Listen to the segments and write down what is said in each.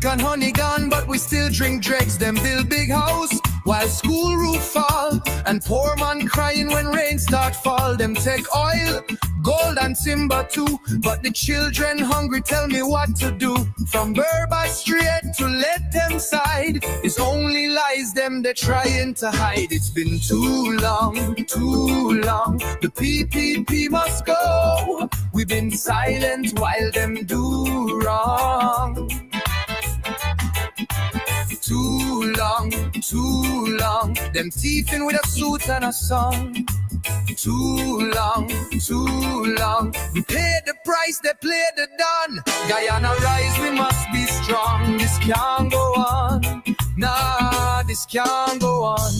milk and honey gone, but we still drink dregs. Them build big house while school roof fall, and poor man crying when rain start fall. Them take oil, gold and timber too, but the children hungry. Tell me what to do. From Berber straight to let them side, it's only lies them they're trying to hide. It's been too long, too long. The PPP must go. We've been silent while them do wrong. Too long, too long. Them thiefing with a suit and a song. Too long, too long. We paid the price, they played the done. Guyana rise, we must be strong. This can't go on. Nah, this can't go on.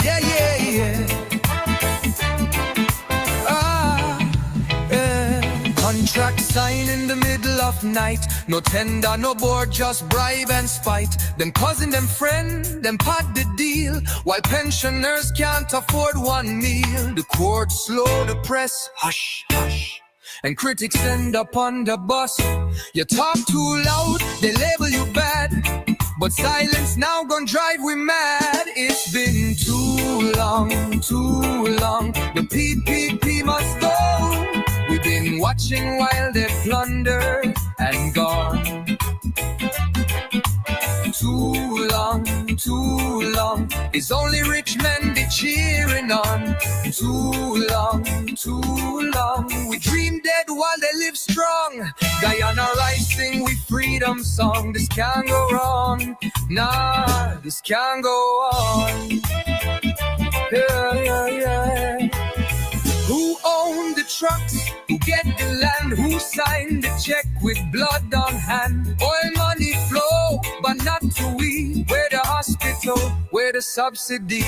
Yeah, yeah, yeah. Contract sign in the middle of night. No tender, no board, just bribe and spite. Them cousin, them friend, them pot the deal, while pensioners can't afford one meal. The court slow, the press hush, hush, and critics end up on the bus. You talk too loud, they label you bad, but silence now gon' drive we mad. It's been too long, too long. The PPP must go. We've been watching while they plunder and gone. Too long, too long. It's only rich men be cheering on. Too long, too long. We dream dead while they live strong. Guyana rising with freedom song. This can't go wrong. Nah, this can't go on. Yeah, yeah, yeah. Who owned the trucks? Who get the land? Who signed the check with blood on hand? Oil money flow, but not to we. Where the hospital, where the subsidy?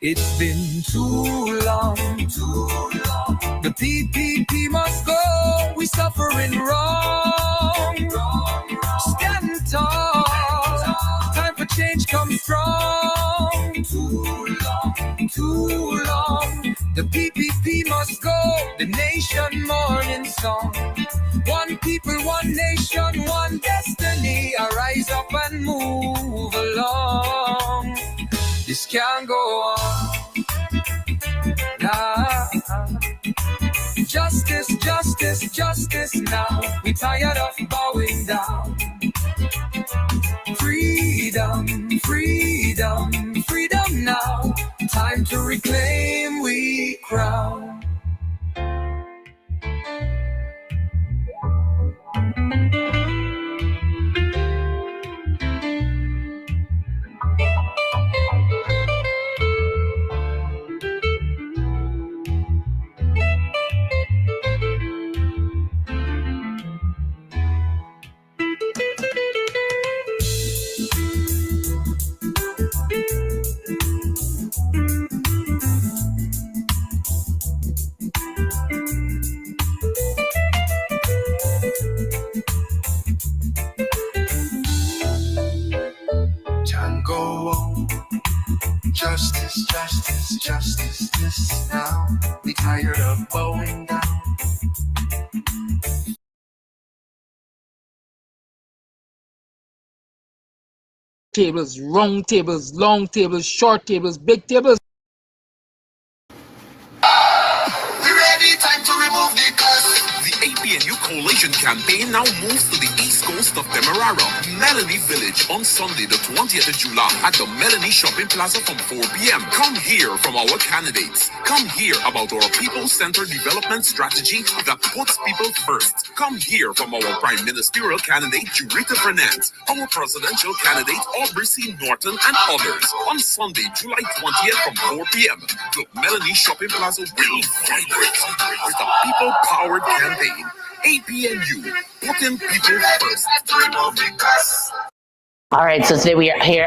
It's been too long, too long. The PPP must go. We suffering wrong. Stand tall. Time for change comes strong. Too long, too long. The PPP must go. The nation mourning song. One people, one nation, one destiny. Arise up and move along. This can't go on. Nah. Justice, justice, justice now. We tired of bowing down. Freedom, freedom, freedom now. Time to reclaim we crown. Justice, justice, justice, this now. We tired of bowing down. Tables, round tables, long tables, short tables, big tables. We ready, time to remove the curse. The APNU Coalition campaign now moves to the east coast of Demerara, Melanie Village, on Sunday, the 20th of July, at the Melanie Shopping Plaza from 4 p.m. Come hear from our candidates. Come hear about our people-centered development strategy that puts people first. Come hear from our Prime Ministerial candidate, Jurita Fernandez, our presidential candidate, Aubrey C. Norton, and others on Sunday, July 20th from 4 p.m. The Melanie Shopping Plaza will vibrate with a people-powered campaign. APNU, putting people first. All right, so today we are here.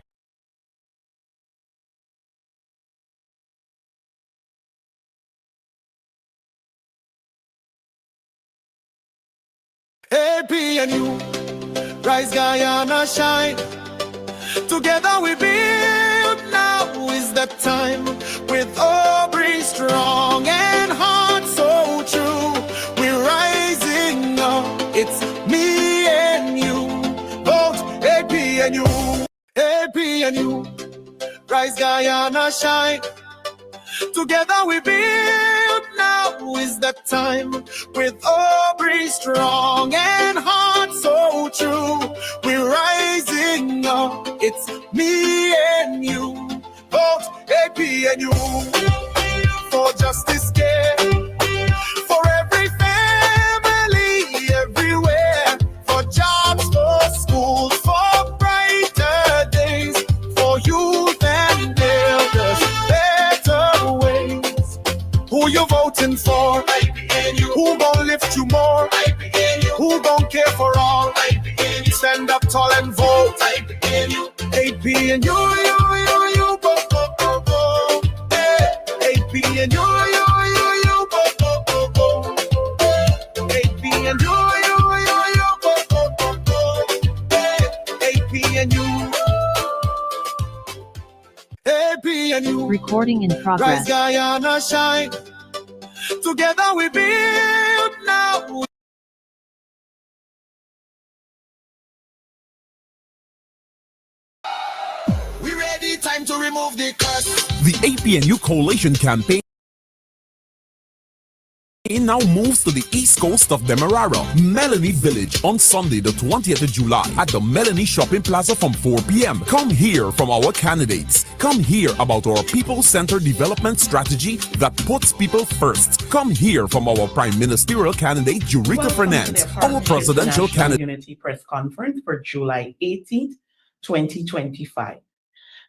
APNU, rise Guyana shine. Together we build, now is the the time. With Aubrey strong and heart so true, we're rising up. It's me and you. Vote APNU. APNU. Rise Guyana shine. Together we build. Now is the time. With Aubrey strong and heart so true, we're rising up. It's me and you. Vote APNU. For justice care, for every family everywhere, for jobs, for schools, for brighter days, for youth and elders, better ways. Who you voting for? Who gon' lift you more? Who gon' care for all? Stand up tall and vote. APNU, you, go, go, go. APNU, you, go, go, go. APNU, you, go, go, go. APNU. APNU. Recording in Rise progress. Guyana shine. Together we build now. We ready, time to remove the curse. The APNU Coalition campaign now moves to the east coast of Demerara, Melanie Village, on Sunday the 20th of July at the Melanie Shopping Plaza from 4 p.m. Come hear from our candidates. Come hear about our people-centered development strategy that puts people first. Come hear from our Prime Ministerial candidate, Eureka Fernandez, our presidential candidate. Unity Press Conference for July 18th, 2025.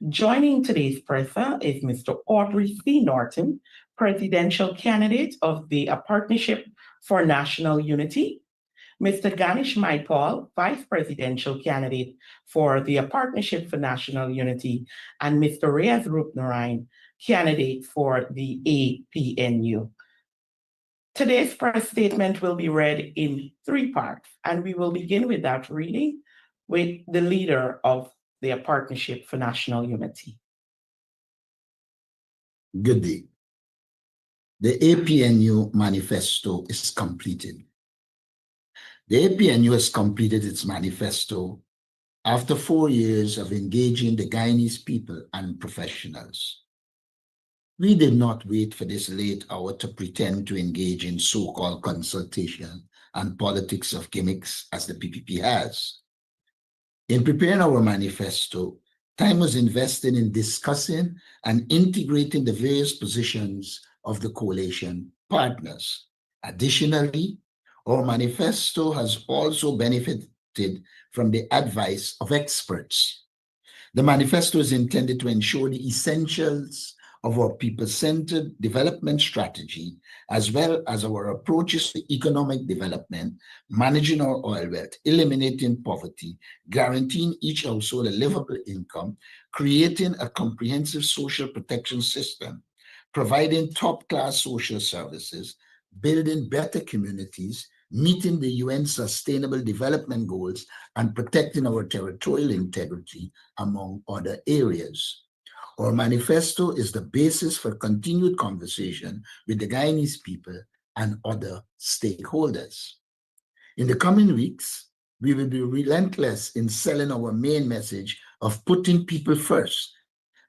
Joining today's presser is Mr. Audrey C. Norton, presidential candidate of the Partnership for National Unity, Mr. Ganesh Maipal, vice presidential candidate for the Partnership for National Unity, and Mr. Reyes Rupnarain, candidate for the APNU. Today's press statement will be read in 3 parts, and we will begin with that reading with the leader of the Partnership for National Unity. Good day. The APNU manifesto is completed. The APNU has completed its manifesto after 4 years of engaging the Guyanese people and professionals. We did not wait for this late hour to pretend to engage in so-called consultation and politics of gimmicks as the PPP has. In preparing our manifesto, time was invested in discussing and integrating the various positions of the coalition partners. Additionally, our manifesto has also benefited from the advice of experts. The manifesto is intended to ensure the essentials of our people-centered development strategy, as well as our approaches to economic development, managing our oil wealth, eliminating poverty, guaranteeing each household a livable income, creating a comprehensive social protection system, providing top-class social services, building better communities, meeting the UN Sustainable Development Goals, and protecting our territorial integrity, among other areas. Our manifesto is the basis for continued conversation with the Guyanese people and other stakeholders. In the coming weeks, we will be relentless in selling our main message of putting people first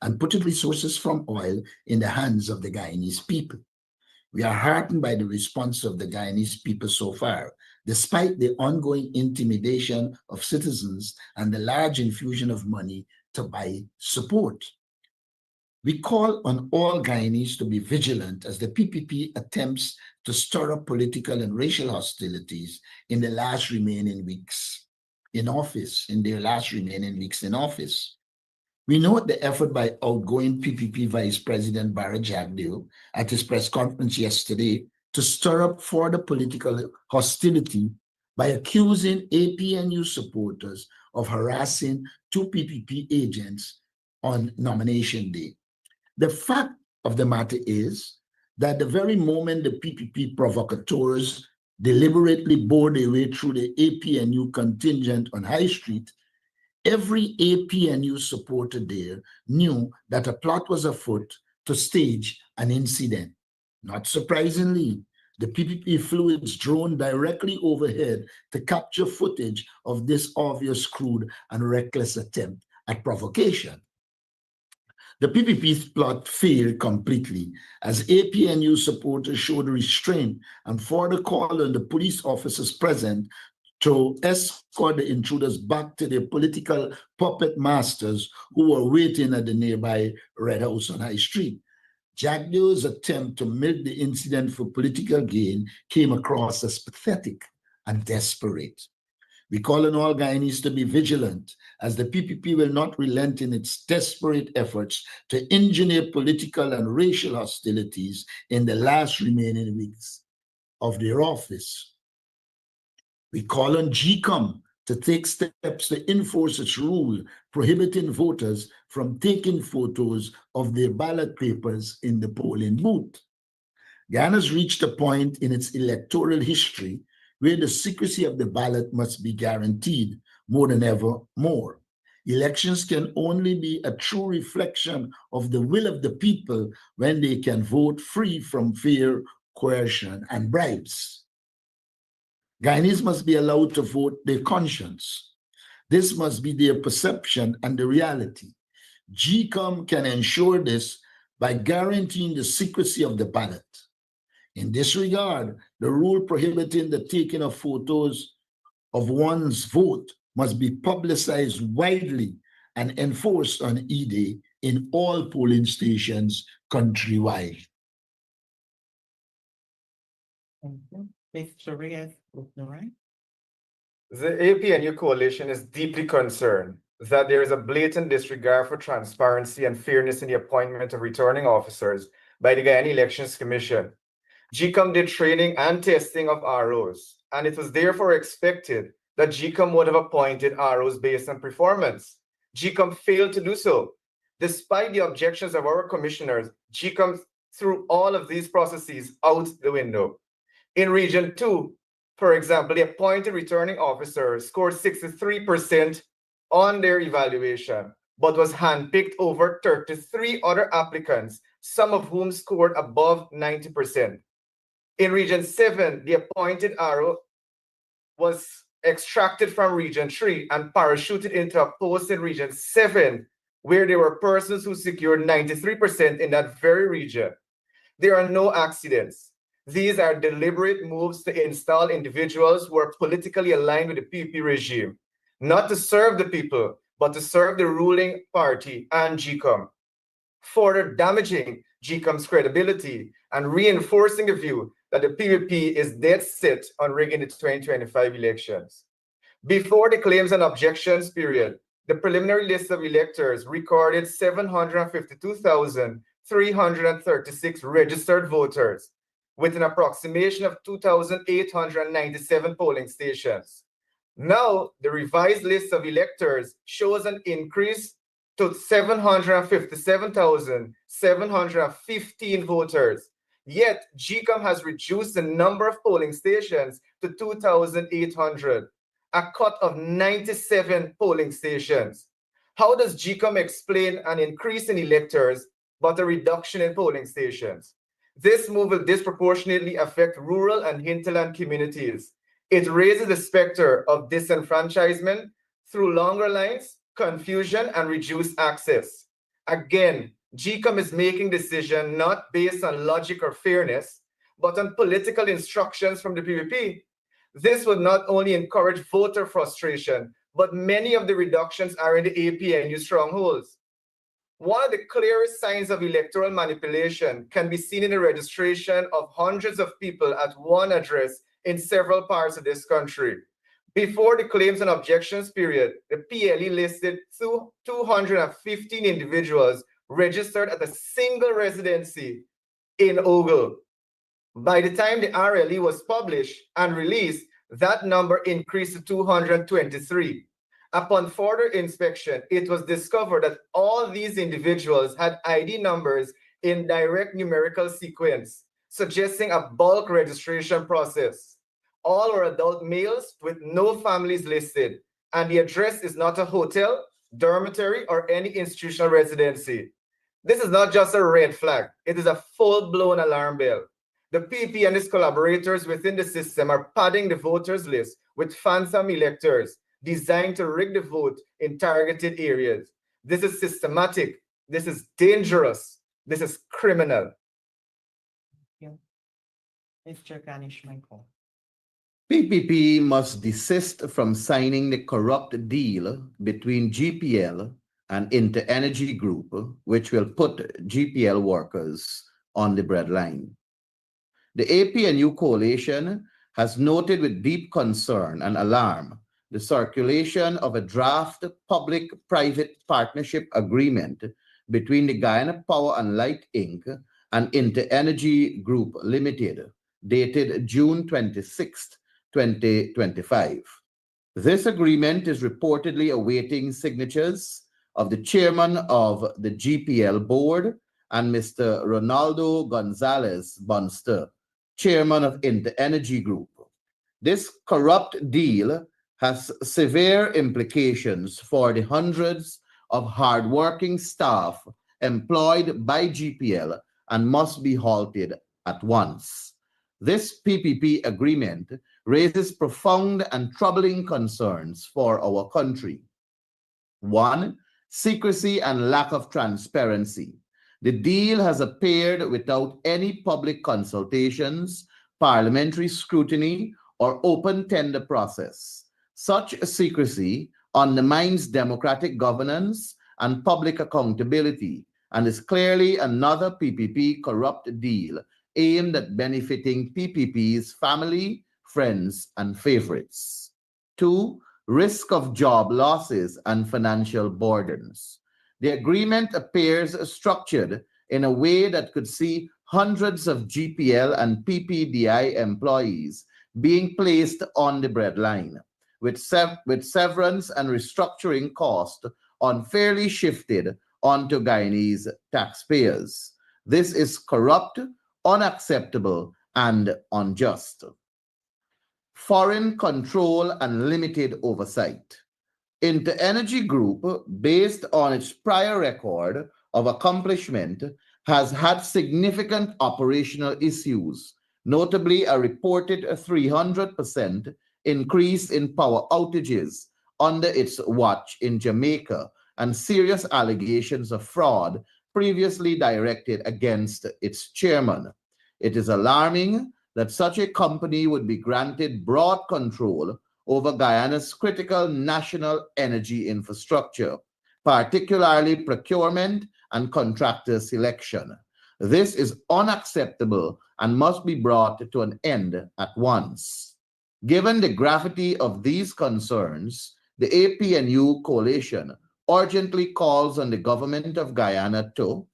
and putting resources from oil in the hands of the Guyanese people. We are heartened by the response of the Guyanese people so far, despite the ongoing intimidation of citizens and the large infusion of money to buy support. We call on all Guyanese to be vigilant as the PPP attempts to stir up political and racial hostilities in the last remaining weeks in office, We note the effort by outgoing PPP Vice President Barra Jagdeo at his press conference yesterday to stir up further political hostility by accusing APNU supporters of harassing 2 PPP agents on nomination day. The fact of the matter is that the very moment the PPP provocateurs deliberately bore their way through the APNU contingent on High Street, Every APNU supporter there knew that a plot was afoot to stage an incident. Not surprisingly, the PPP flew its drone directly overhead to capture footage of this obvious crude and reckless attempt at provocation. The PPP's plot failed completely as APNU supporters showed restraint and further called on the police officers present to escort the intruders back to their political puppet masters who were waiting at the nearby Red House on High Street. Jagdeo's attempt to milk the incident for political gain came across as pathetic and desperate. We call on all Guyanese to be vigilant, as the PPP will not relent in its desperate efforts to engineer political and racial hostilities in the last remaining weeks of their office. We call on GCOM to take steps to enforce its rule prohibiting voters from taking photos of their ballot papers in the polling booth. Guyana has reached a point in its electoral history where the secrecy of the ballot must be guaranteed more than ever more. Elections can only be a true reflection of the will of the people when they can vote free from fear, coercion, and bribes. Guyanese must be allowed to vote their conscience. This must be their perception and the reality. GCOM can ensure this by guaranteeing the secrecy of the ballot. In this regard, the rule prohibiting the taking of photos of one's vote must be publicized widely and enforced on E-Day in all polling stations countrywide. Thank you. Mr. Reyes, right? The APNU coalition is deeply concerned that there is a blatant disregard for transparency and fairness in the appointment of returning officers by the Guyana Elections Commission. GCOM did training and testing of ROs, and it was therefore expected that GCOM would have appointed ROs based on performance. GCOM failed to do so. Despite the objections of our commissioners, GCOM threw all of these processes out the window. In Region 2, for example, the appointed returning officer scored 63% on their evaluation, but was handpicked over 33 other applicants, some of whom scored above 90%. In Region 7, the appointed RO was extracted from Region 3 and parachuted into a post in Region 7, where there were persons who secured 93% in that very region. There are no accidents. These are deliberate moves to install individuals who are politically aligned with the PP regime, not to serve the people, but to serve the ruling party and GCOM, further damaging GCOM's credibility and reinforcing the view that the PPP is dead set on rigging the 2025 elections. Before the claims and objections period, the preliminary list of electors recorded 752,336 registered voters, with an approximation of 2,897 polling stations. Now, the revised list of electors shows an increase to 757,715 voters. Yet, GCOM has reduced the number of polling stations to 2,800, a cut of 97 polling stations. How does GCOM explain an increase in electors but a reduction in polling stations? This move will disproportionately affect rural and hinterland communities. It raises the specter of disenfranchisement through longer lines, confusion, and reduced access. Again, GCOM is making decisions not based on logic or fairness, but on political instructions from the PPP. This would not only encourage voter frustration, but many of the reductions are in the APNU strongholds. One of the clearest signs of electoral manipulation can be seen in the registration of hundreds of people at one address in several parts of this country. Before the claims and objections period, the PLE listed 215 individuals registered at a single residency in Ogle. By the time the RLE was published and released, that number increased to 223. Upon further inspection, it was discovered that all these individuals had ID numbers in direct numerical sequence, suggesting a bulk registration process. All were adult males with no families listed, and the address is not a hotel, dormitory, or any institutional residency. This is not just a red flag, it is a full-blown alarm bell. The PP and its collaborators within the system are padding the voters list with phantom electors designed to rig the vote in targeted areas. This is systematic, this is dangerous, this is criminal. Mr. Ganesh Michael. PPP must desist from signing the corrupt deal between GPL and InterEnergy Group, which will put GPL workers on the breadline. The APNU coalition has noted with deep concern and alarm the circulation of a draft public-private partnership agreement between the Guyana Power and Light Inc. and InterEnergy Group Limited, dated June 26, 2025. This agreement is reportedly awaiting signatures of the chairman of the GPL board and Mr. Ronaldo Gonzalez Bunster, chairman of InterEnergy Group. This corrupt deal has severe implications for the hundreds of hardworking staff employed by GPL and must be halted at once. This PPP agreement raises profound and troubling concerns for our country. One, secrecy and lack of transparency. The deal has appeared without any public consultations, parliamentary scrutiny, or open tender process. Such secrecy undermines democratic governance and public accountability and is clearly another PPP corrupt deal aimed at benefiting PPP's family, friends, and favorites. Two, risk of job losses and financial burdens. The agreement appears structured in a way that could see hundreds of GPL and PPDI employees being placed on the breadline, with severance and restructuring costs unfairly shifted onto Guyanese taxpayers. This is corrupt, unacceptable, and unjust. Foreign control and limited oversight. InterEnergy Group, based on its prior record of accomplishment, has had significant operational issues, notably a reported 300% increase in power outages under its watch in Jamaica and serious allegations of fraud previously directed against its chairman. It is alarming that such a company would be granted broad control over Guyana's critical national energy infrastructure, particularly procurement and contractor selection. This is unacceptable and must be brought to an end at once. Given the gravity of these concerns, the APNU coalition urgently calls on the government of Guyana to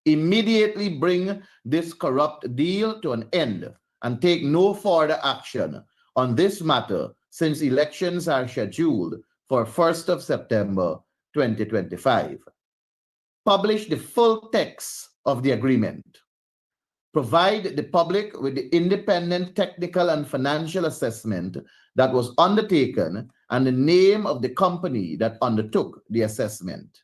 immediately bring this corrupt deal to an end and take no further action on this matter since elections are scheduled for 1st of September 2025. Publish the full text of the agreement. Provide the public with the independent technical and financial assessment that was undertaken and the name of the company that undertook the assessment.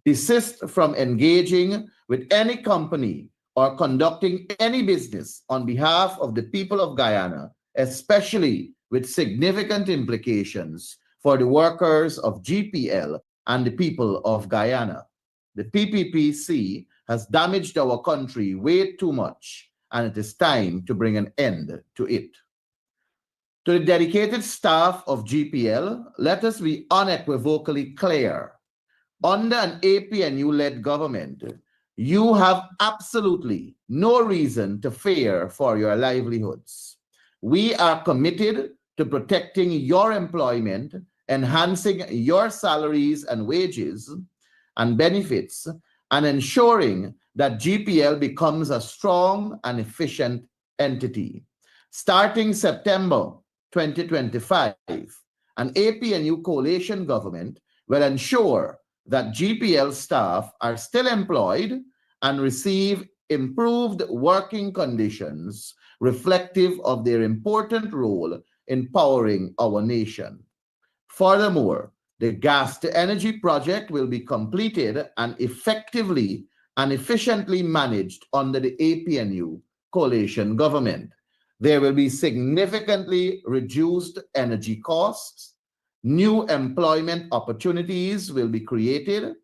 Desist from engaging with any company or conducting any business on behalf of the people of Guyana, especially with significant implications for the workers of GPL and the people of Guyana. The PPPC has damaged our country way too much, and it is time to bring an end to it. To the dedicated staff of GPL, let us be unequivocally clear. Under an APNU-led government, you have absolutely no reason to fear for your livelihoods. We are committed to protecting your employment, enhancing your salaries and wages and benefits, and ensuring that GPL becomes a strong and efficient entity. Starting September 2025, an APNU coalition government will ensure that GPL staff are still employed and receive improved working conditions reflective of their important role in powering our nation. Furthermore, the gas to energy project will be completed and effectively and efficiently managed under the APNU coalition government. There will be significantly reduced energy costs, new employment opportunities will be created,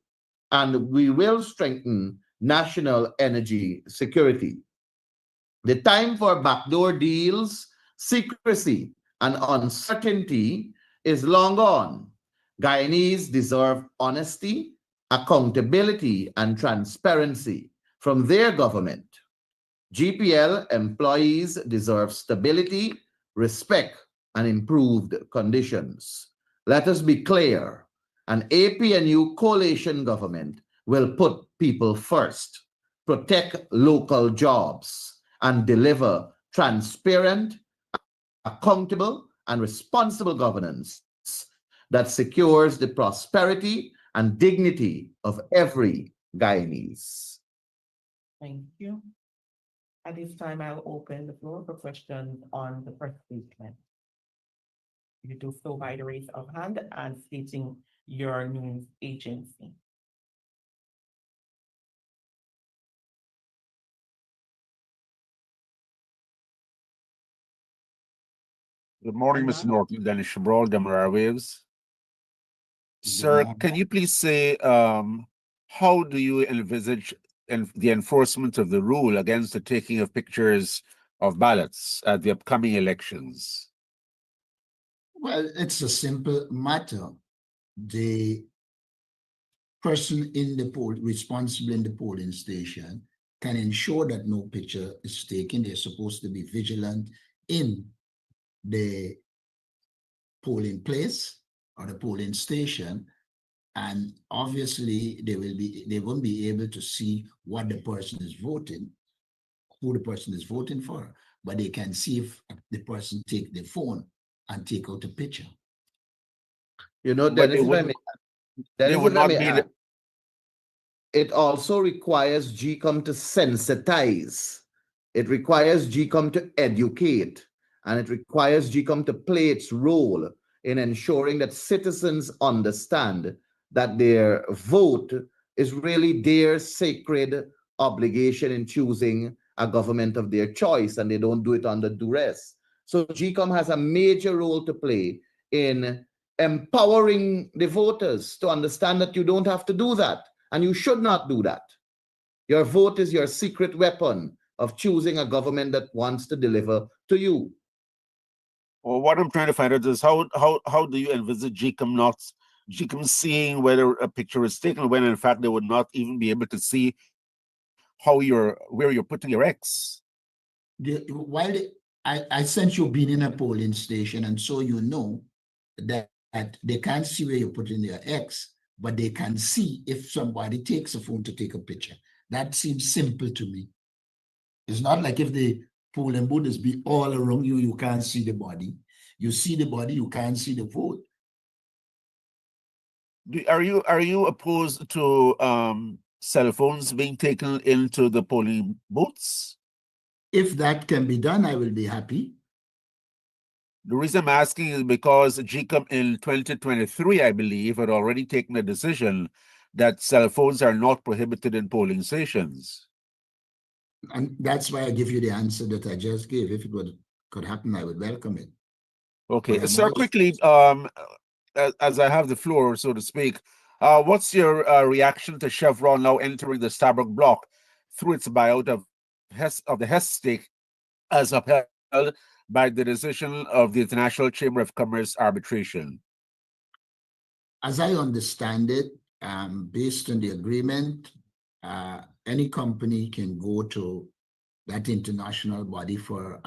and we will strengthen national energy security. The time for backdoor deals, secrecy, and uncertainty is long gone. Guyanese deserve honesty, accountability, and transparency from their government. GPL employees deserve stability, respect, and improved conditions. Let us be clear, an APNU coalition government will put people first, protect local jobs, and deliver transparent, accountable, and responsible governance that secures the prosperity and dignity of every Guyanese. Thank you. At this time, I'll open the floor for questions on the first statement. You do so by the raise of hand and stating your news agency. Good morning, Mr. Norton. Dennis Shabral, Demerara Waves. Sir, can you please say how do you envisage the enforcement of the rule against the taking of pictures of ballots at the upcoming elections? Well, it's a simple matter. The person in the poll, responsible in the polling station, can ensure that no picture is taken. They're supposed to be vigilant in the polling place or the polling station, and obviously they won't be able to see what the person is voting, who the person is voting for, but they can see if the person take the phone and take out a picture. You know, Dennis, it also requires GCOM to sensitize. It requires GCOM to educate, and it requires GCOM to play its role in ensuring that citizens understand that their vote is really their sacred obligation in choosing a government of their choice, and they don't do it under duress. So GCOM has a major role to play in empowering the voters to understand that you don't have to do that, and you should not do that. Your vote is your secret weapon of choosing a government that wants to deliver to you. Well, what I'm trying to find out is how do you envisage GCOM seeing whether a picture is taken when in fact they would not even be able to see where you're putting your X? I sense you've been in a polling station, and so you know that they can't see where you're putting their X, but they can see if somebody takes a phone to take a picture. That seems simple to me. It's not like if the polling booth is be all around you, you can't see the body. You see the body, you can't see the vote. Are you opposed to cell phones being taken into the polling booths? If that can be done, I will be happy. The reason I'm asking is because GCOM in 2023, I believe, had already taken a decision that cell phones are not prohibited in polling stations. And that's why I give you the answer that I just gave. If it could happen, I would welcome it. Okay, sir, quickly, as I have the floor, so to speak, what's your reaction to Chevron now entering the Stabroek block through its buyout of the Hess stake as upheld by the decision of the International Chamber of Commerce arbitration? As I understand it, based on the agreement, any company can go to that international body for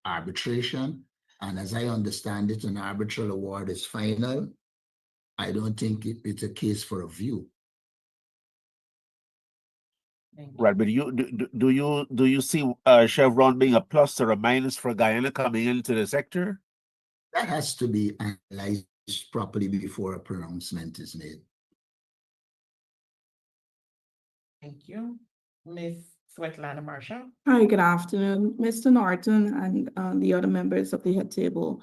arbitration. And as I understand it, an arbitral award is final. I don't think it's a case for review. Right, but do you see Chevron being a plus or a minus for Guyana coming into the sector? That has to be analyzed properly before a pronouncement is made. Thank you. Ms. Svetlana Marshall. Hi, good afternoon, Mr. Norton and the other members of the head table.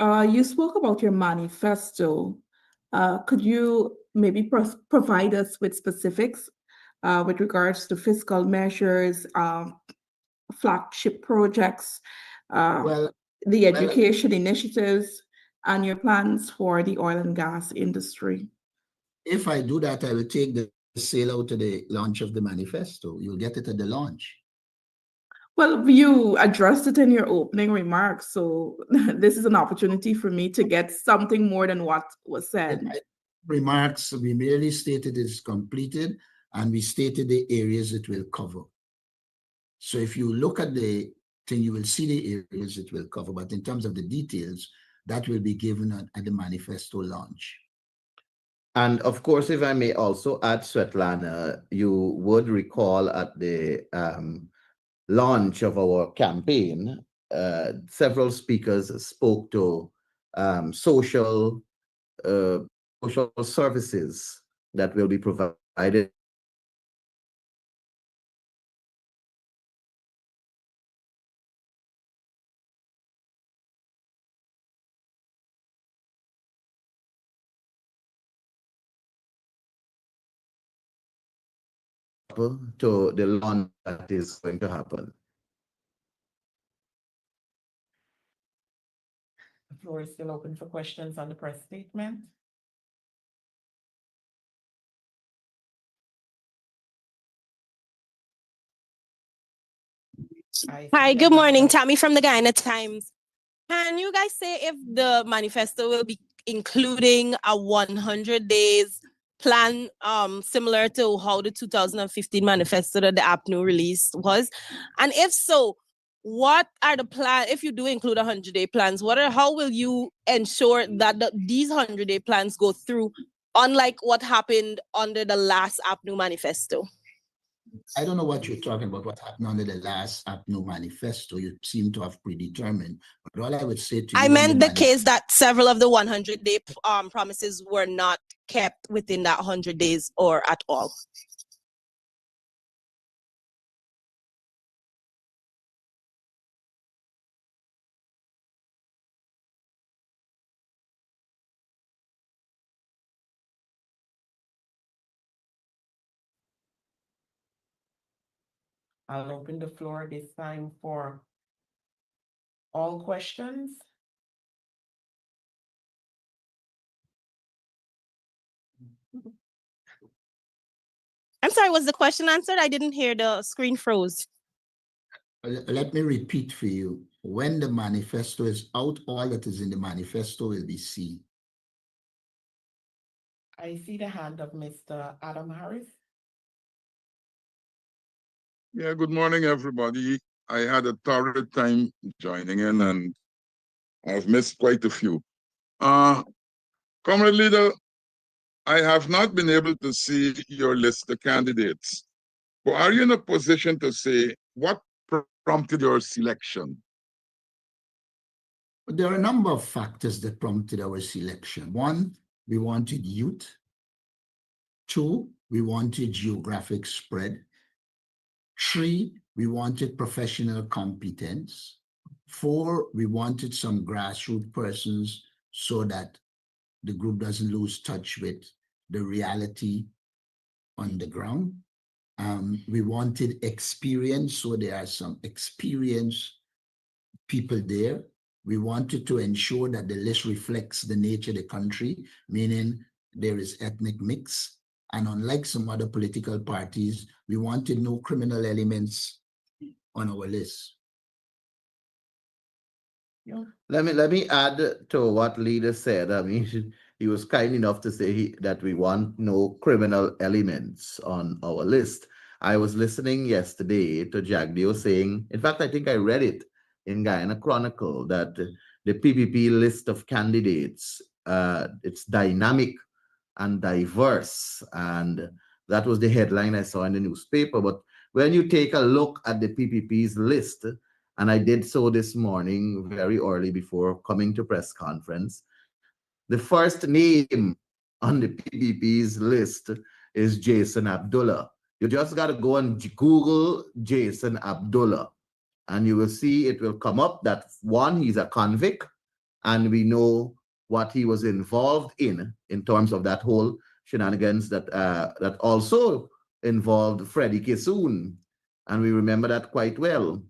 You spoke about your manifesto. Could you maybe provide us with specifics with regards to fiscal measures, flagship projects, Well, the education initiatives, and your plans for the oil and gas industry? if I do that, I will take the sale out to the launch of the manifesto. You'll get it at the launch. Well, you addressed it in your opening remarks, so this is an opportunity for me to get something more than what was said. Remarks, we merely stated it's completed, and we stated the areas it will cover. So if you look at the thing, you will see the areas it will cover, but in terms of the details, that will be given at the manifesto launch. And of course, if I may also add, Svetlana, you would recall at the launch of our campaign, several speakers spoke to social services that will be provided to the launch that is going to happen. The floor is still open for questions on the press statement. Hi, good morning. Tammy from the Guyana Times. Can you guys say if the manifesto will be including a 100 days plan similar to how the 2015 manifesto that the Apnu released was? And if so, what are the plans, if you do include 100-day plans, how will you ensure that these 100-day plans go through, unlike what happened under the last Apnu manifesto? I don't know what you're talking about, what happened under the last Apnu manifesto. You seem to have predetermined. But all I would say to you, I meant the case that several of the 100-day promises were not kept within that 100 days or at all. I'll open the floor this time for all questions. I'm sorry, was the question answered? I didn't hear, the screen froze. Let me repeat for you. When the manifesto is out, all that is in the manifesto will be seen. I see the hand of Mr. Adam Harris. Yeah, good morning, everybody. I had a torrid time joining in, and I've missed quite a few. Comrade Leader, I have not been able to see your list of candidates. But are you in a position to say what prompted your selection? There are a number of factors that prompted our selection. One, we wanted youth. Two, we wanted geographic spread. Three, we wanted professional competence. Four, we wanted some grassroots persons so that the group doesn't lose touch with the reality on the ground. We wanted experience, so there are some experienced people there. We wanted to ensure that the list reflects the nature of the country, meaning there is ethnic mix. And unlike some other political parties, we wanted no criminal elements on our list. Let me add to what leader said. I mean, he was kind enough to say that we want no criminal elements on our list. I was listening yesterday to Jagdeo saying, in fact, I think I read it in Guyana Chronicle, that the PPP list of candidates, it's dynamic and diverse. And that was the headline I saw in the newspaper. But when you take a look at the PPP's list, and I did so this morning very early before coming to press conference, the first name on the PPP's list is Jason Abdullah. You just got to go and Google Jason Abdullah, and you will see it will come up that one, he's a convict, and we know what he was involved in terms of that whole shenanigans that that also involved Freddie Kissoon, and we remember that quite well.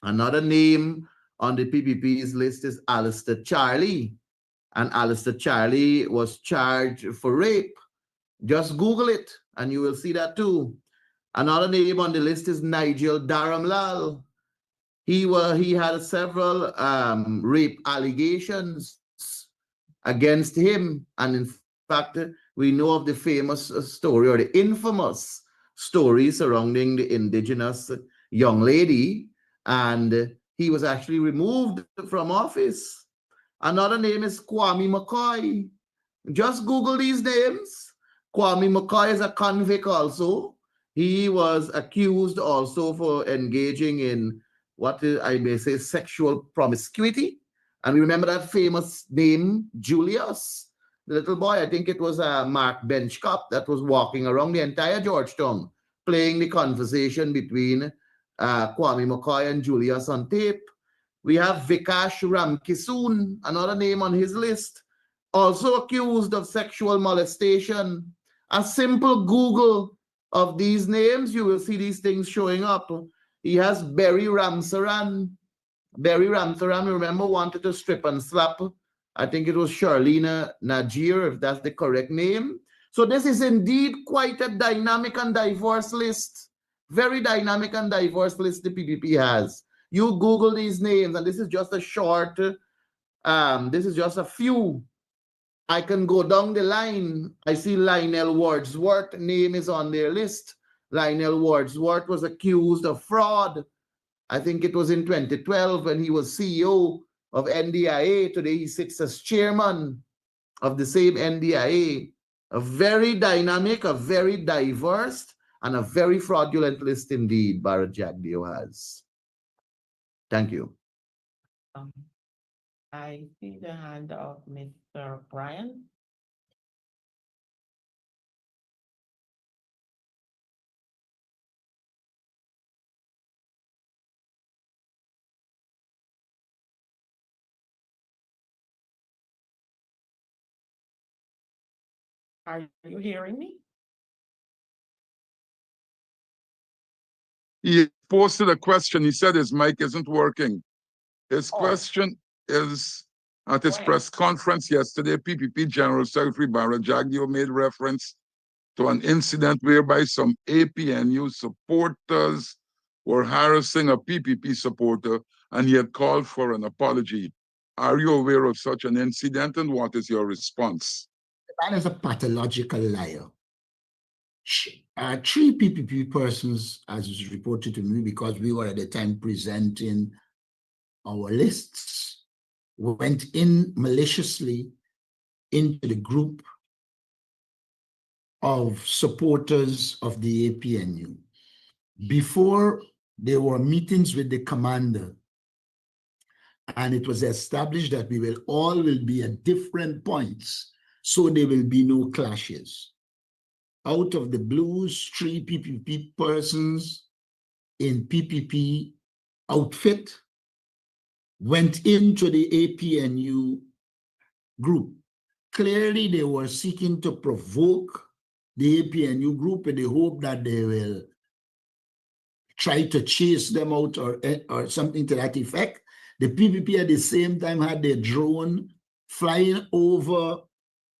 Another name on the PPP's list is Alistair Charlie, and Alistair Charlie was charged for rape. Just Google it, and you will see that too. Another name on the list is Nigel Dharamlal. He had several rape allegations against him, and in fact, we know of the famous story, or the infamous story, surrounding the indigenous young lady, and he was actually removed from office. Another name is Kwame McCoy. Just Google these names. Kwame McCoy is a convict also. He was accused also for engaging in what I may say sexual promiscuity. And we remember that famous name, Julius, the little boy. I think it was Mark Benchcop that was walking around the entire Georgetown playing the conversation between Kwame McCoy and Julius on tape. We have Vikash Ramkissoon, another name on his list, also accused of sexual molestation. A simple Google of these names, you will see these things showing up. He has Berry Ramsaran. Berry Ramsaran, remember, wanted to strip and slap, I think it was Charlene Najir, if that's the correct name. So this is indeed quite a dynamic and diverse list. Very dynamic and diverse list the PPP has. You Google these names, and this is just a short, this is just a few. I can go down the line. I see Lionel Wordsworth name is on their list. Lionel Wordsworth was accused of fraud. I think it was in 2012 when he was CEO of NDIA. Today he sits as chairman of the same NDIA. A very dynamic, a very diverse, and a very fraudulent list indeed Bharat Jagdeo has. Thank you. I see the hand of Mr. Brian. Are you hearing me? He posted a question. He said his mic isn't working. His question is, at his press conference yesterday, PPP General Secretary Bharat Jagdeo made reference to an incident whereby some APNU supporters were harassing a PPP supporter, and he had called for an apology. Are you aware of such an incident, and what is your response? That is a pathological liar. Three PPP persons, as was reported to me, because we were at the time presenting our lists, went in maliciously into the group of supporters of the APNU. Before there were meetings with the commander, and it was established that we will all be at different points, so there will be no clashes. Out of the blues, three PPP persons in PPP outfit went into the APNU group. Clearly, they were seeking to provoke the APNU group in the hope that they will try to chase them out or something to that effect. The PPP at the same time had their drone flying over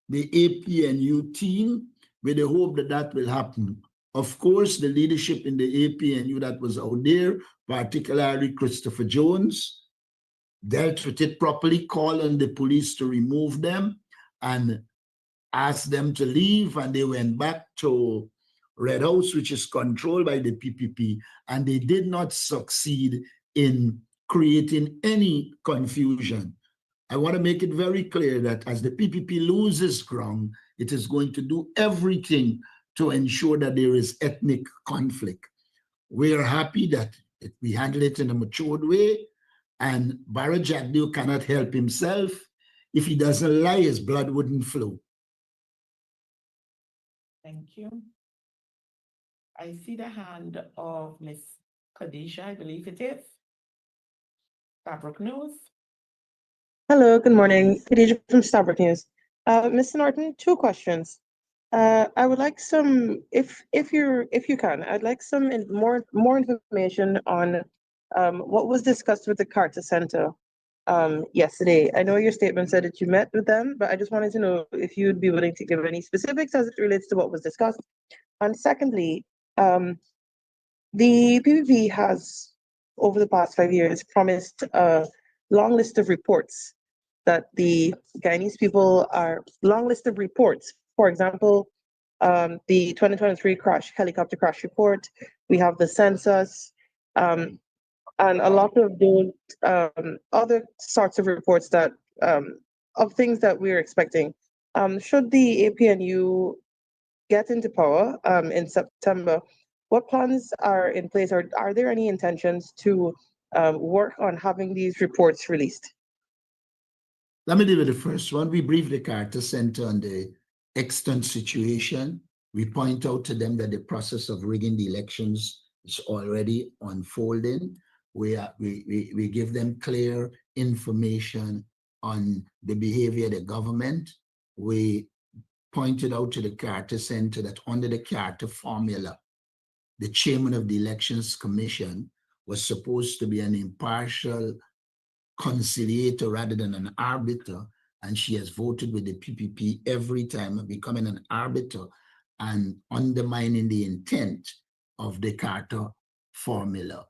the APNU team with the hope that that will happen. Of course, the leadership in the APNU that was out there, particularly Christopher Jones, dealt with it properly, called on the police to remove them and asked them to leave, and they went back to Red House, which is controlled by the PPP, and they did not succeed in creating any confusion. I want to make it very clear that as the PPP loses ground, it is going to do everything to ensure that there is ethnic conflict. We are happy that we handle it in a matured way, and Bharat Jagdeo cannot help himself. If he doesn't lie, his blood wouldn't flow. Thank you. I see the hand of Miss Khadija, I believe it is. Fabric News. Hello, good morning. Khadija from Starbuck News. Mr. Norton, two questions. I would like some, if you can, I'd like some more information on what was discussed with the Carter Center yesterday. I know your statement said that you met with them, but I just wanted to know if you'd be willing to give any specifics as it relates to what was discussed. And secondly, the PPP has, over the past 5 years, promised a long list of reports that the Guyanese people are long list of reports. For example, the 2023 helicopter crash report. We have the census, and a lot of those other sorts of reports that of things that we're expecting. Should the APNU get into power in September, what plans are in place, or are there any intentions to work on having these reports released? Let me deal with the first one. We briefed the Carter Center on the extant situation. We point out to them that the process of rigging the elections is already unfolding. We give them clear information on the behavior of the government. We pointed out to the Carter Center that under the Carter formula, the chairman of the Elections Commission was supposed to be an impartial conciliator rather than an arbiter, and she has voted with the PPP every time, becoming an arbiter and undermining the intent of the Carter formula.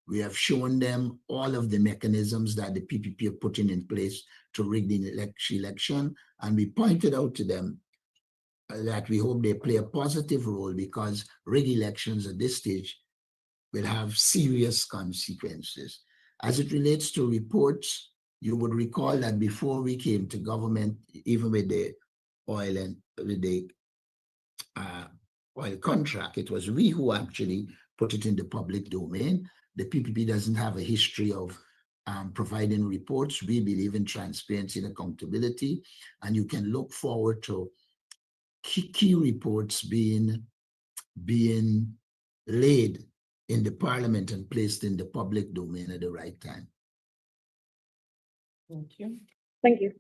We have shown them all of the mechanisms that the PPP are putting in place to rig the election, and we pointed out to them that we hope they play a positive role, because rig elections at this stage will have serious consequences. As it relates to reports, you would recall that before we came to government, even with the oil and with the oil contract, it was we who actually put it in the public domain. The PPP doesn't have a history of providing reports. We believe in transparency and accountability, and you can look forward to key reports being laid in the parliament and placed in the public domain at the right time. Thank you. Thank you.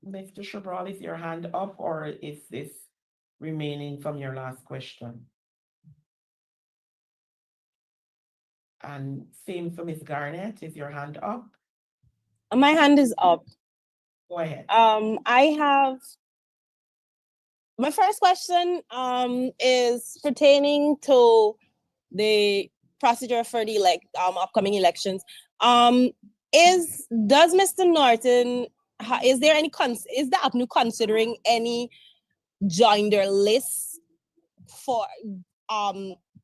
Mr. Shabral, is your hand up, or is this remaining from your last question? And same for Ms. Garnett, is your hand up? My hand is up. Go ahead. I have my first question is pertaining to the procedure for the upcoming elections. Does Mr. Norton is the Apnu considering any joinder lists for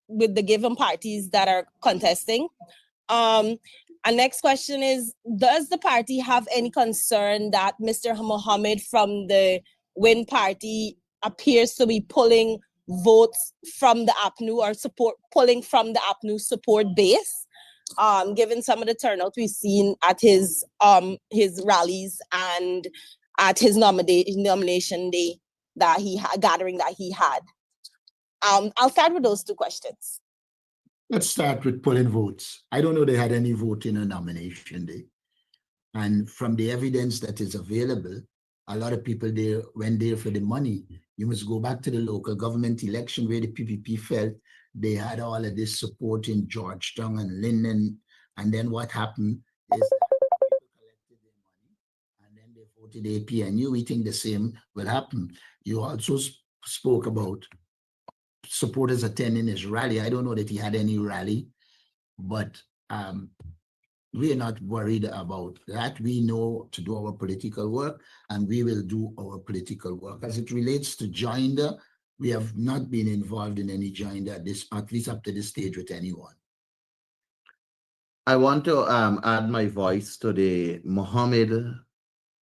with the given parties that are contesting? Our next question is, does the party have any concern that Mr. Mohammed from the Win Party appears to be pulling votes from the Apnu or pulling from the Apnu support base, given some of the turnout we've seen at his rallies and at his nomination day that gathering that he had? I'll start with those two questions. Let's start with pulling votes. I don't know they had any voting on nomination day. And from the evidence that is available, a lot of people there went there for the money. You must go back to the local government election where the PPP felt they had all of this support in Georgetown and Linden. And then what happened is that people collected their money and then they voted APNU. We think the same will happen. You also spoke about supporters attending his rally. I don't know that he had any rally, but we are not worried about that. We know to do our political work, and we will do our political work. As it relates to joinder, we have not been involved in any joinder at least up to this stage with anyone. I want to add my voice to the Mohammed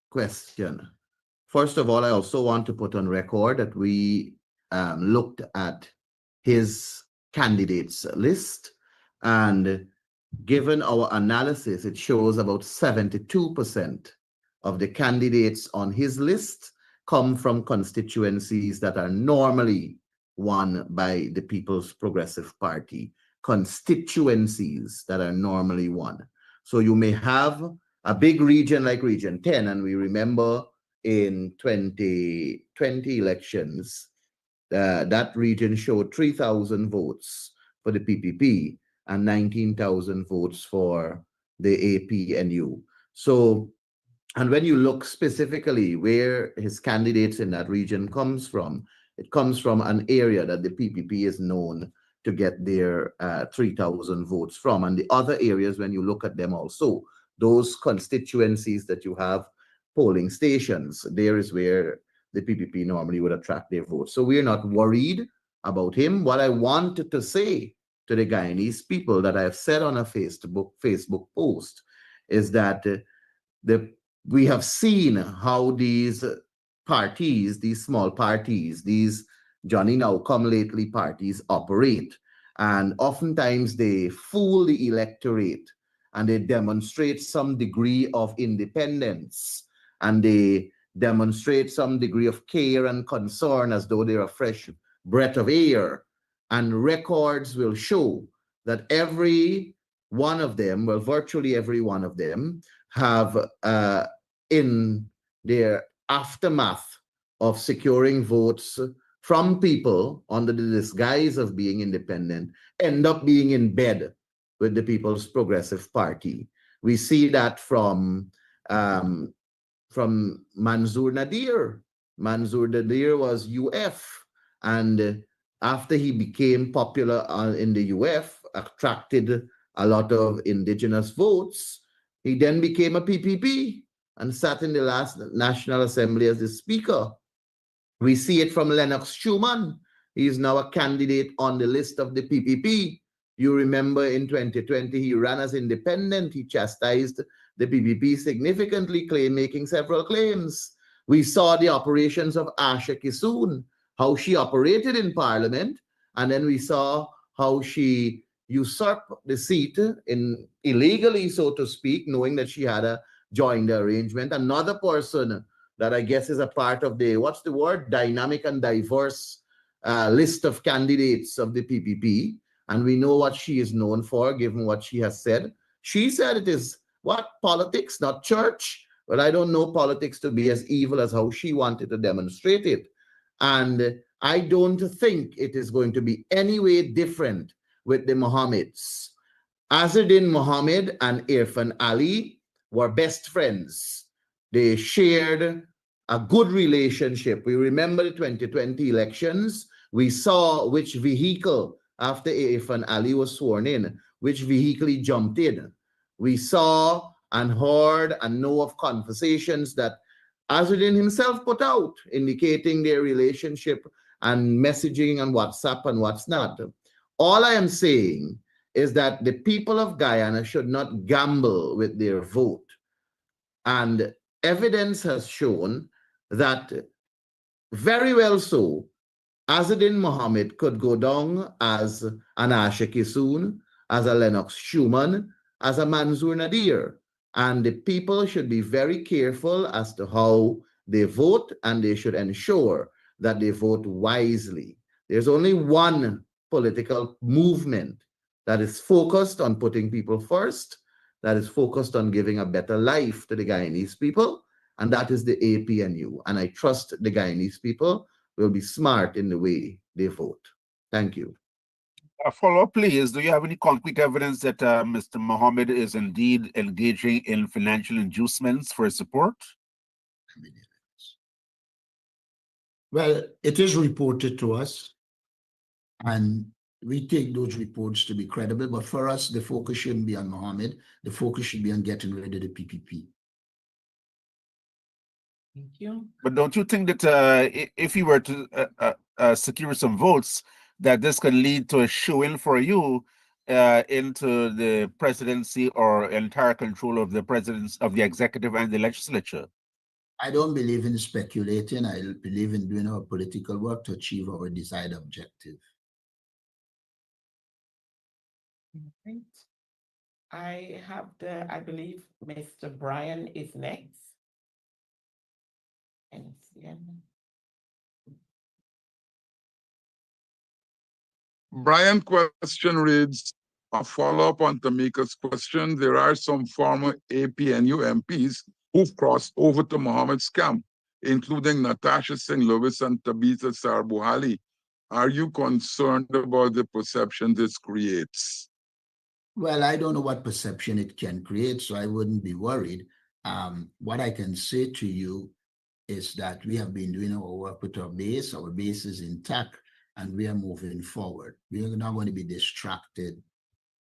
question. First of all, I also want to put on record that we looked at his candidates list, and given our analysis, it shows about 72% of the candidates on his list come from constituencies that are normally won by the People's Progressive Party, constituencies that are normally won. So you may have a big region like Region 10, and we remember in 2020 elections, that region showed 3,000 votes for the PPP and 19,000 votes for the APNU. So, and when you look specifically where his candidates in that region comes from, it comes from an area that the PPP is known to get their 3,000 votes from. And the other areas, when you look at them also, those constituencies that you have polling stations, there is where the PPP normally would attract their votes. So we're not worried about him. What I wanted to say to the Guyanese people that I have said on a Facebook post is that we have seen how these parties, these small parties, these Johnny Now Come Lately parties operate. And oftentimes they fool the electorate and they demonstrate some degree of independence and they demonstrate some degree of care and concern as though they're a fresh breath of air. And records will show that every one of them, well, virtually every one of them, have in their aftermath of securing votes from people under the disguise of being independent, end up being in bed with the People's Progressive Party. We see that from Manzoor Nadir. Manzoor Nadir was UF, and after he became popular in the UF, attracted a lot of indigenous votes, he then became a PPP and sat in the last National Assembly as the Speaker. We see it from Lennox Schumann. He is now a candidate on the list of the PPP. You remember in 2020, he ran as independent. He chastised the PPP significantly, making several claims. We saw the operations of Asha Kisoon, how she operated in Parliament, and then we saw how she usurped the seat illegally, so to speak, knowing that she had joined the arrangement. Another person that I guess is a part of the, what's the word, dynamic and diverse list of candidates of the PPP. And we know what she is known for, given what she has said. She said it is, what, politics, not church? But I don't know politics to be as evil as how she wanted to demonstrate it. And I don't think it is going to be any way different with the Mohammeds. Azzuddin Mohammed and Irfan Ali were best friends. They shared a good relationship. We remember the 2020 elections. We saw which vehicle, after Irfan Ali was sworn in, which vehicle he jumped in. We saw and heard and know of conversations that Azzuddin himself put out, indicating their relationship and messaging on WhatsApp and what's not. All I am saying is that the people of Guyana should not gamble with their vote. And evidence has shown that very well so, Azzuddin Mohammed could go down as an Asha Kisoon, as a Lennox Schumann, as a Manzoor Nadir. And the people should be very careful as to how they vote, and they should ensure that they vote wisely. There's only one political movement that is focused on putting people first, that is focused on giving a better life to the Guyanese people, and that is the APNU. And I trust the Guyanese people will be smart in the way they vote. Thank you. A follow-up, please. Do you have any concrete evidence that Mr. Mohammed is indeed engaging in financial inducements for his support? Well, it is reported to us, and we take those reports to be credible. But for us, the focus shouldn't be on Mohammed. The focus should be on getting rid of the PPP. Thank you. But don't you think that if he were to secure some votes, that this could lead to a shoe-in for you into the presidency or entire control of the presidents of the executive and the legislature? I don't believe in speculating. I believe in doing our political work to achieve our desired objective. Right. I believe Mr. Brian is next. And Brian question reads, A follow-up on Tamika's question, there are some former APNU MPs who've crossed over to Mohammed's camp, including Natasha Singh Lewis and Tabitha Sarbuhali. Are you concerned about the perception this creates? Well, I don't know what perception it can create, so I wouldn't be worried. What I can say to you is that we have been doing our work with our base is intact, and we are moving forward. We are not going to be distracted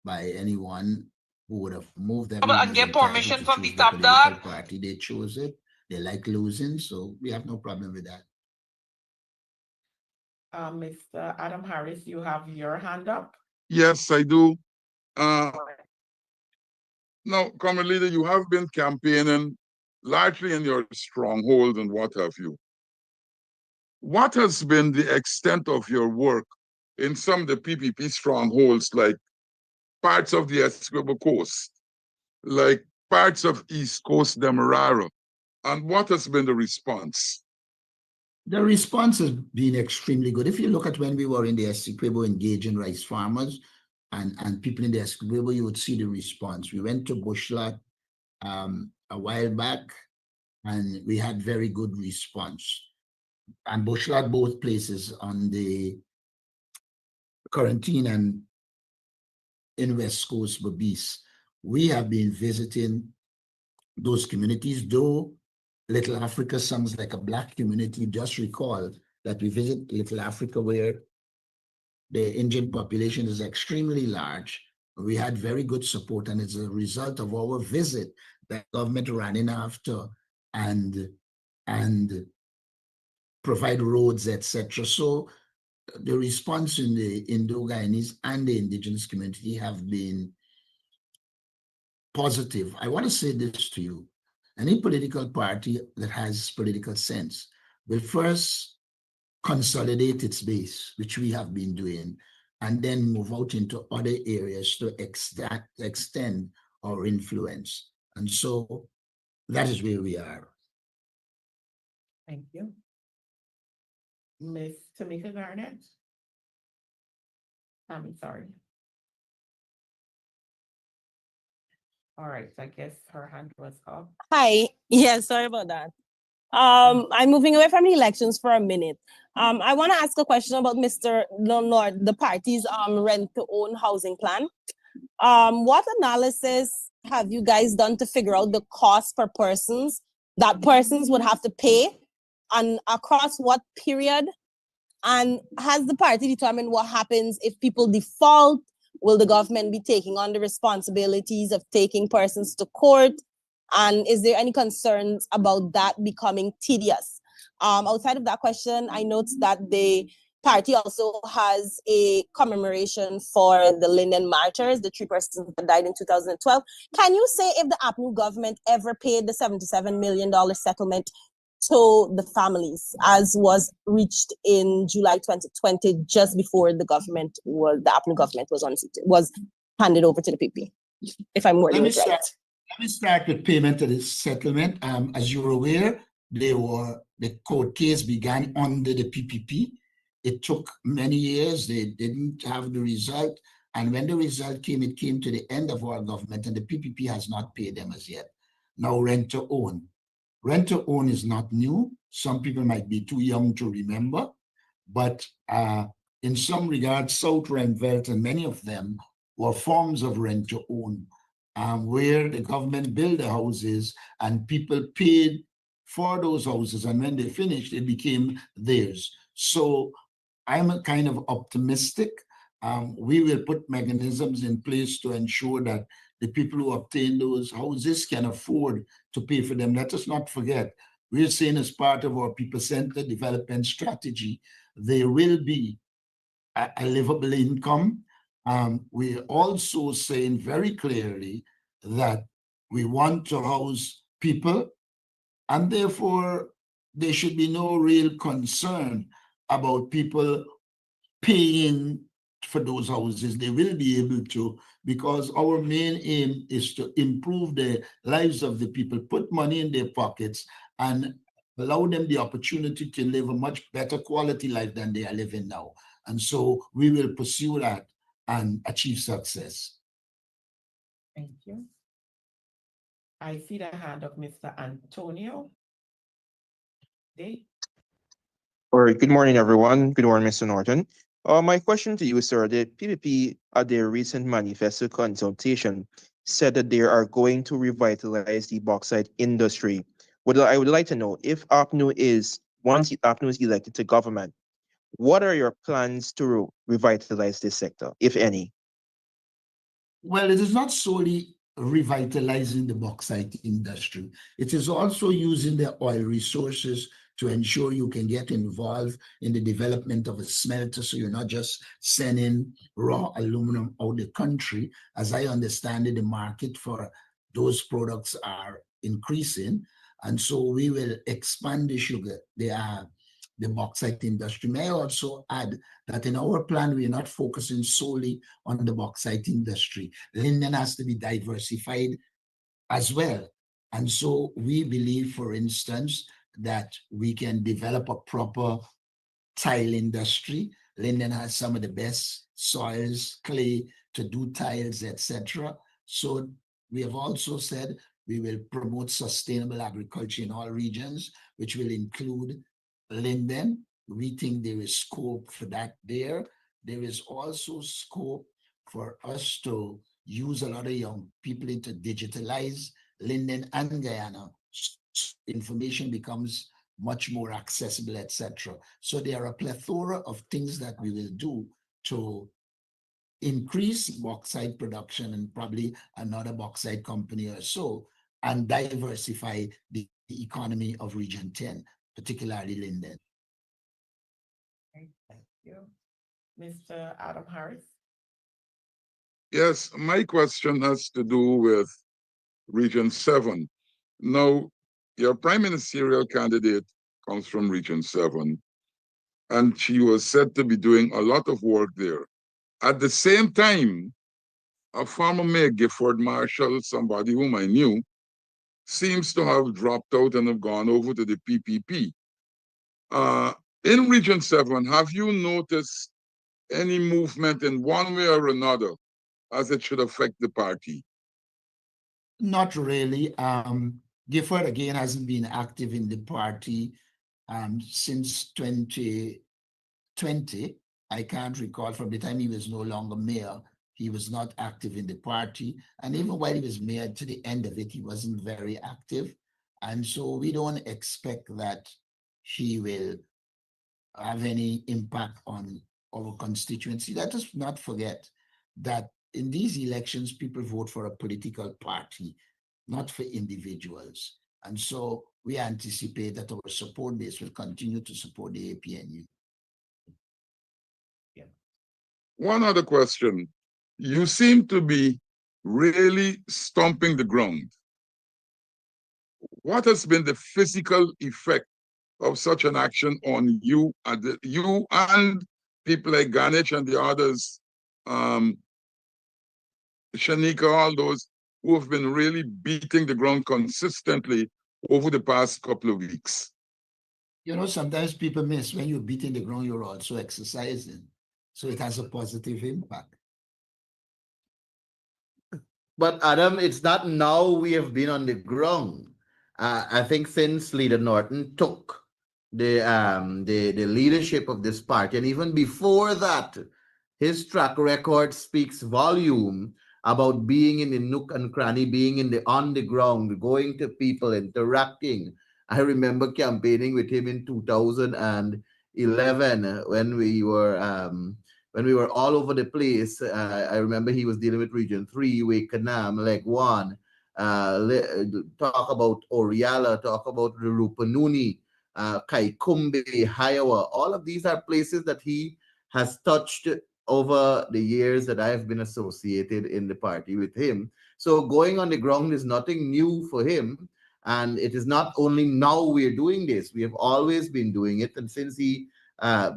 by anyone who would have moved them. And get permission from the top dog. Party. They chose it. They like losing, so we have no problem with that. Mr. Adam Harris, you have your hand up. Yes, I do. Now, Comrade Leader, you have been campaigning largely in your stronghold and what have you. What has been the extent of your work in some of the PPP strongholds, like parts of the Essequibo Coast, like parts of East Coast Demerara, and what has been the response? The response has been extremely good. If you look at when we were in the Essequibo engaging rice farmers and people in the Essequibo, you would see the response. We went to Bushlot a while back, and we had very good response. And Bushlot, both places on the quarantine and in West Coast Babis. We have been visiting those communities, though Little Africa sounds like a Black community. Just recall that we visit Little Africa where the Indian population is extremely large. We had very good support, and it's a result of our visit that government ran in after and provide roads, etc. So the response in the Indo-Guyanese and the indigenous community have been positive. I want to say this to you. Any political party that has political sense will first consolidate its base, which we have been doing, and then move out into other areas to extend our influence. And so that is where we are. Thank you. Ms. Tamika Garnett? I'm sorry. All right, I guess her hand was up. Hi. Yeah, sorry about that. I'm moving away from the elections for a minute. I want to ask a question about Mr. Nord, the party's rent-to-own housing plan. What analysis have you guys done to figure out the cost per persons that persons would have to pay and across what period? And has the party determined what happens if people default? Will the government be taking on the responsibilities of taking persons to court? And is there any concerns about that becoming tedious? Outside of that question, I note that the party also has a commemoration for the Linden martyrs, the 3 persons that died in 2012. Can you say if the Apnu government ever paid the $77 million settlement to the families, as was reached in July 2020, just before the Apnu government was handed over to the PP? If I'm wording it right. Let me start with payment of this settlement. As you're aware, the court case began under the PPP. It took many years. They didn't have the result. And when the result came, it came to the end of our government, and the PPP has not paid them as yet. Now, rent to own. Rent to own is not new. Some people might be too young to remember, but in some regards, South Renvelt and many of them were forms of rent to own, where the government built the houses and people paid for those houses, and when they finished, it became theirs. So I'm kind of optimistic. We will put mechanisms in place to ensure that the people who obtain those houses can afford to pay for them. Let us not forget, we're saying as part of our people-centered development strategy, there will be a livable income. We're also saying very clearly that we want to house people, and therefore there should be no real concern about people paying for those houses. They will be able to, because our main aim is to improve the lives of the people, put money in their pockets, and allow them the opportunity to live a much better quality life than they are living now. And so we will pursue that. and achieve success. Thank you. I see the hand of Mr. Antonio. All right, good morning, everyone. Good morning, Mr. Norton. My question to you, sir, the PPP at their recent manifesto consultation said that they are going to revitalize the bauxite industry. I would like to know if once Apnu is elected to government, what are your plans to revitalize this sector, if any? Well, it is not solely revitalizing the bauxite industry. It is also using the oil resources to ensure you can get involved in the development of a smelter, so you're not just sending raw aluminum out the country. As I understand it, the market for those products are increasing, and so we will expand the sugar, the bauxite industry. May I also add that in our plan, we are not focusing solely on the bauxite industry. Linden has to be diversified as well. And so we believe, for instance, that we can develop a proper tile industry. Linden has some of the best soils, clay to do tiles, etc. So we have also said we will promote sustainable agriculture in all regions, which will include Linden. We think there is scope for that there. There is also scope for us to use a lot of young people to digitalize Linden and Guyana. Information becomes much more accessible, etc. So there are a plethora of things that we will do to increase bauxite production and probably another bauxite company or so, and diversify the economy of Region 10, particularly Linden. Thank you. Mr. Adam Harris. Yes, my question has to do with Region 7. Now, your prime ministerial candidate comes from Region 7, and she was said to be doing a lot of work there. At the same time, a former mayor, Gifford Marshall, somebody whom I knew, seems to have dropped out and have gone over to the PPP. In Region 7, have you noticed any movement in one way or another as it should affect the party? Not really. Gifford, again, hasn't been active in the party since 2020. I can't recall, from the time he was no longer mayor, he was not active in the party. And even while he was mayor, to the end of it, he wasn't very active. And so we don't expect that he will have any impact on our constituency. Let us not forget that in these elections, people vote for a political party, not for individuals. And so we anticipate that our support base will continue to support the APNU. Yeah. One other question. You seem to be really stomping the ground. What has been the physical effect of such an action on you and people like Ganesh and the others, Shanika, all those who have been really beating the ground consistently over the past couple of weeks? You know, sometimes people miss when you're beating the ground, you're also exercising. So it has a positive impact. But Adam, it's not now we have been on the ground. I think since Leader Norton took the leadership of this party, and even before that, his track record speaks volume about being in the nook and cranny, being on the ground, going to people, interacting. I remember campaigning with him in 2011 when we were all over the place. I remember he was dealing with Region 3, Wakenham, Leg 1, talk about Oriala, talk about the Rupununi, Kaikumbe, Haiwa. All of these are places that he has touched over the years that I've been associated in the party with him. So going on the ground is nothing new for him. And it is not only now we're doing this, we have always been doing it. And since he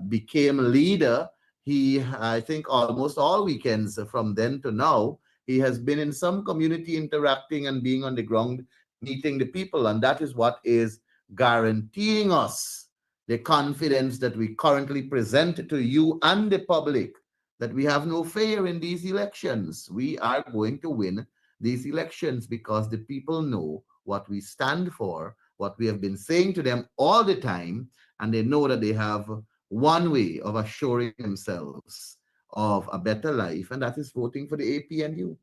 became a leader, I think almost all weekends from then to now, he has been in some community interacting and being on the ground, meeting the people. And that is what is guaranteeing us the confidence that we currently present to you and the public that we have no fear in these elections. We are going to win these elections because the people know what we stand for, what we have been saying to them all the time, and they know that they have one way of assuring themselves of a better life, and that is voting for the APNU.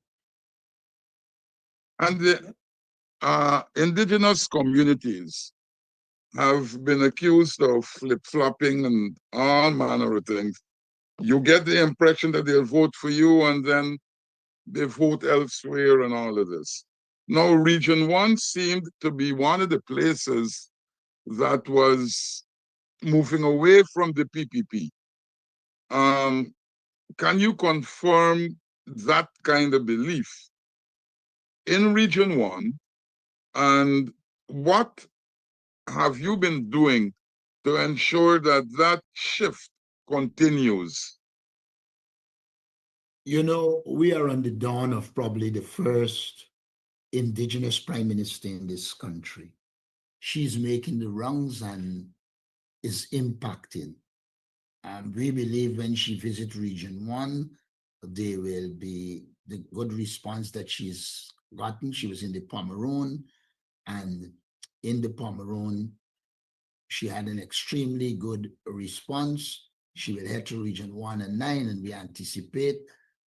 And the indigenous communities have been accused of flip-flopping and all manner of things. You get the impression that they'll vote for you and then they vote elsewhere and all of this. Now, Region 1 seemed to be one of the places that was moving away from the PPP. Can you confirm that kind of belief in Region 1? And what have you been doing to ensure that that shift continues? You know, we are on the dawn of probably the first indigenous prime minister in this country. She's making the rounds and is impacting. We believe when she visits Region 1, there will be the good response that she's gotten. She was in the Pomerone, and in the Pomerone, she had an extremely good response. She will head to Region 1 and 9, and we anticipate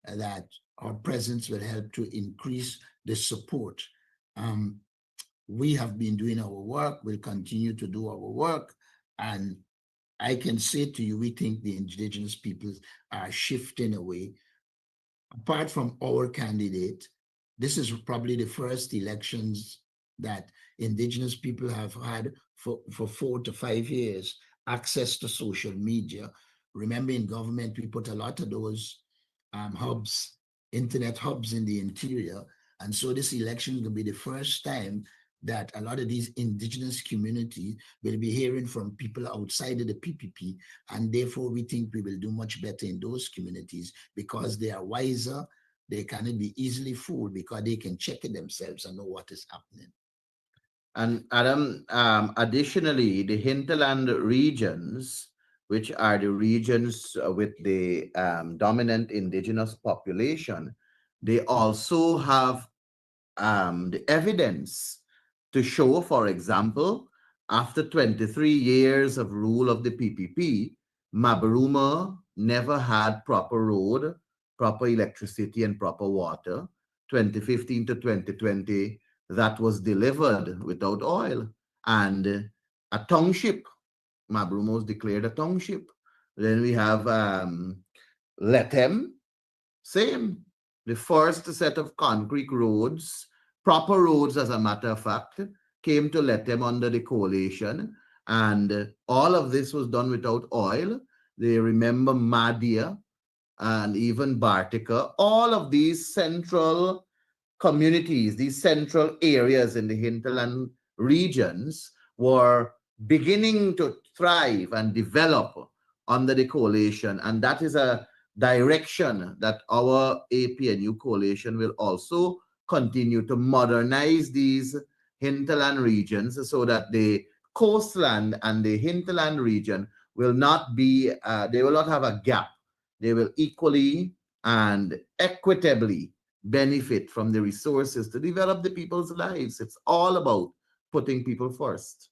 that our presence will help to increase the support. We have been doing our work, we'll continue to do our work, and I can say to you, we think the indigenous peoples are shifting away. Apart from our candidate, this is probably the first elections that indigenous people have had for 4 to 5 years, access to social media. Remember, in government, we put a lot of those hubs, internet hubs in the interior. And so this election will be the first time that a lot of these indigenous communities will be hearing from people outside of the PPP. And therefore, we think we will do much better in those communities because they are wiser. They cannot be easily fooled because they can check it themselves and know what is happening. And Adam, additionally, the hinterland regions, which are the regions with the dominant indigenous population, they also have the evidence to show, for example, after 23 years of rule of the PPP, Mabaruma never had proper road, proper electricity, and proper water. 2015 to 2020, that was delivered without oil. And a township, Mabaruma was declared a township. Then we have Letem, same. The first set of concrete roads, proper roads as a matter of fact, came to Letem under the coalition. And all of this was done without oil. They remember Madia and even Bartica. All of these central communities, these central areas in the hinterland regions were beginning to thrive and develop under the coalition. And that is a direction that our APNU coalition will also continue to modernize these hinterland regions so that the coastland and the hinterland region will not be, they will not have a gap. They will equally and equitably benefit from the resources to develop the people's lives. It's all about putting people first.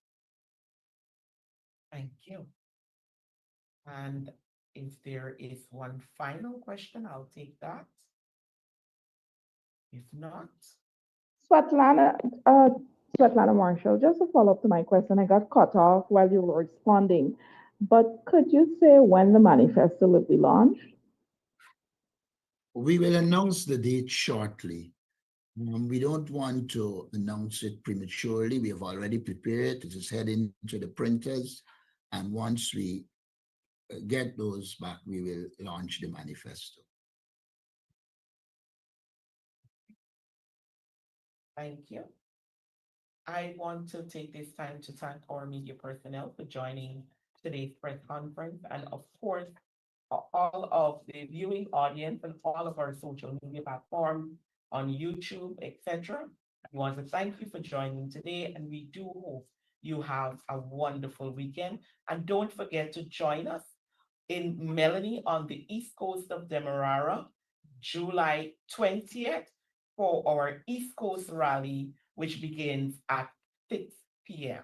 Thank you. And if there is one final question, I'll take that. If not, Svetlana, Svetlana Marshall, just to follow up to my question, I got cut off while you were responding, but could you say when the manifesto will be launched? We will announce the date shortly. We don't want to announce it prematurely. We have already prepared. It is heading to the printers. And once we get those back, we will launch the manifesto. thank you. I want to take this time to thank our media personnel for joining today's press conference, and of course, all of the viewing audience and all of our social media platforms on YouTube, etc. I want to thank you for joining today, and we do hope you have a wonderful weekend. And don't forget to join us in Melanie on the east coast of Demerara, July 20th, for our East Coast Rally, which begins at 6 p.m.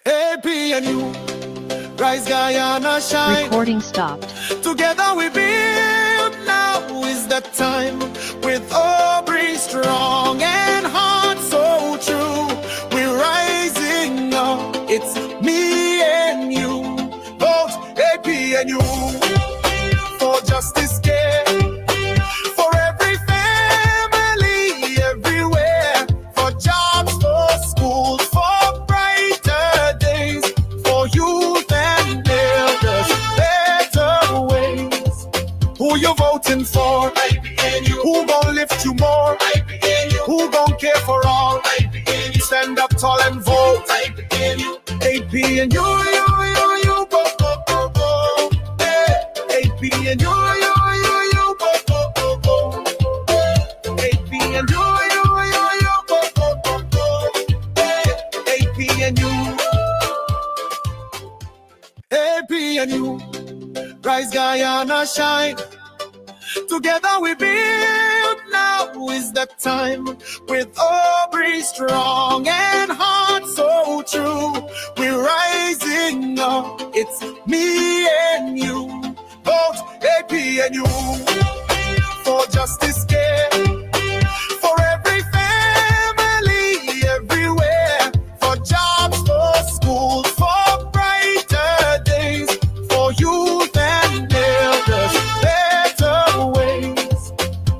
APNU, Rise Guyana Shine. Recording stopped. Together we build, now is the time. With Aubrey strong and heart so true, we're rising up. It's me and you. Vote APNU for justice, care for every family everywhere, for jobs, for schools, for brighter days, for youth and elders, better ways. Who you voting for? APNU. Who gon' lift you more? APNU. Who gon' care for all? APNU. Stand up tall and vote. APNU. APNU, you, go, go, go, go. APNU, you, go, go, go, go. APNU, you, go, go, go, go. APNU. APNU, Rise Guyana Shine. Together we build, now is the time. With Aubrey strong and heart so true, we're rising up. It's me and you. Vote APNU for justice, care for every family everywhere, for jobs, for schools, for brighter days, for youth and elders, better ways.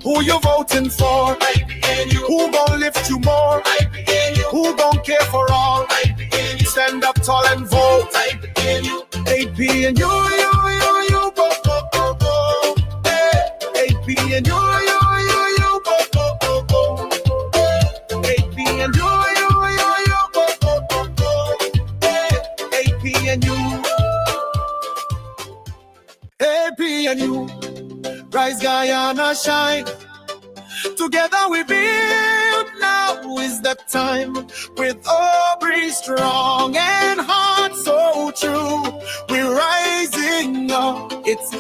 Who you voting for? APNU. Who gon' lift you more? APNU. Who gon' care for all? APNU. Stand up tall and vote. APNU. APNU, you, go, go, go, go. APNU, you, go, go, go, go. APNU, you, go, go, go, go. APNU. APNU, Rise Guyana Shine. Together we build, now is the time. With Aubrey strong and heart so true, we're rising up. It's